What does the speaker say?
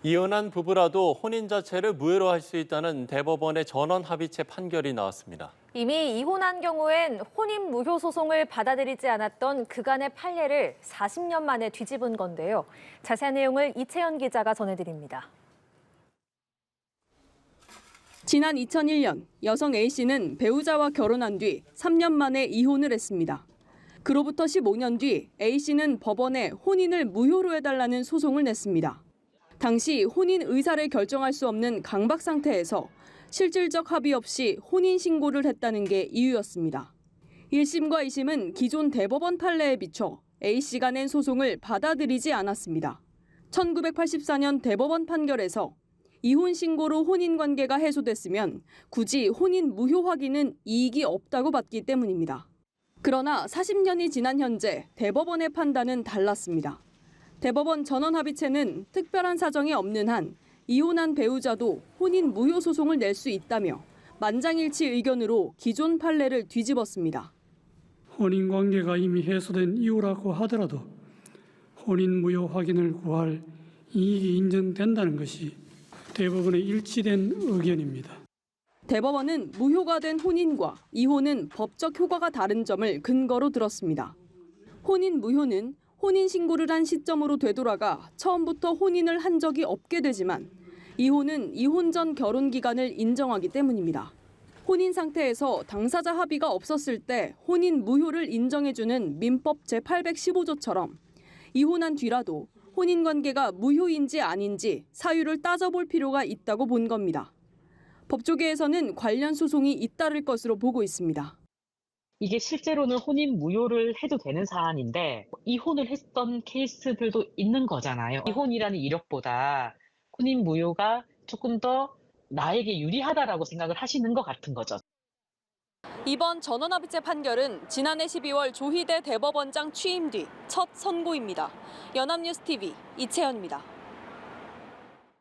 이혼한 부부라도 혼인 자체를 무효로 할 수 있다는 대법원의 전원 합의체 판결이 나왔습니다. 이미 이혼한 경우엔 혼인 무효 소송을 받아들이지 않았던 그간의 판례를 40년 만에 뒤집은 건데요. 자세한 내용을 이채연 기자가 전해드립니다. 지난 2001년 여성 A씨는 배우자와 결혼한 뒤 3년 만에 이혼을 했습니다. 그로부터 15년 뒤 A씨는 법원에 혼인을 무효로 해달라는 소송을 냈습니다. 당시 혼인 의사를 결정할 수 없는 강박 상태에서 실질적 합의 없이 혼인 신고를 했다는 게 이유였습니다. 1심과 2심은 기존 대법원 판례에 비춰 A씨가 낸 소송을 받아들이지 않았습니다. 1984년 대법원 판결에서 이혼 신고로 혼인 관계가 해소됐으면 굳이 혼인 무효 확인은 이익이 없다고 봤기 때문입니다. 그러나 40년이 지난 현재 대법원의 판단은 달랐습니다. 대법원 전원 합의체는 특별한 사정이 없는 한 이혼한 배우자도 혼인 무효 소송을 낼 수 있다며 만장일치 의견으로 기존 판례를 뒤집었습니다. 혼인 관계가 이미 해소된 이유라고 하더라도 혼인 무효 확인을 구할 이익이 인정된다는 것이 대법원의 일치된 의견입니다. 대법원은 무효가 된 혼인과 이혼은 법적 효과가 다른 점을 근거로 들었습니다. 혼인 무효는 혼인 신고를 한 시점으로 되돌아가 처음부터 혼인을 한 적이 없게 되지만 이혼은 이혼 전 결혼 기간을 인정하기 때문입니다. 혼인 상태에서 당사자 합의가 없었을 때 혼인 무효를 인정해주는 민법 제815조처럼 이혼한 뒤라도 혼인 관계가 무효인지 아닌지 사유를 따져볼 필요가 있다고 본 겁니다. 법조계에서는 관련 소송이 잇따를 것으로 보고 있습니다. 이게 실제로는 혼인 무효를 해도 되는 사안인데 이혼을 했던 케이스들도 있는 거잖아요. 이혼이라는 이력보다 혼인 무효가 조금 더 나에게 유리하다라고 생각을 하시는 것 같은 거죠. 이번 전원합의체 판결은 지난해 12월 조희대 대법원장 취임 뒤 첫 선고입니다. 연합뉴스 TV 이채연입니다.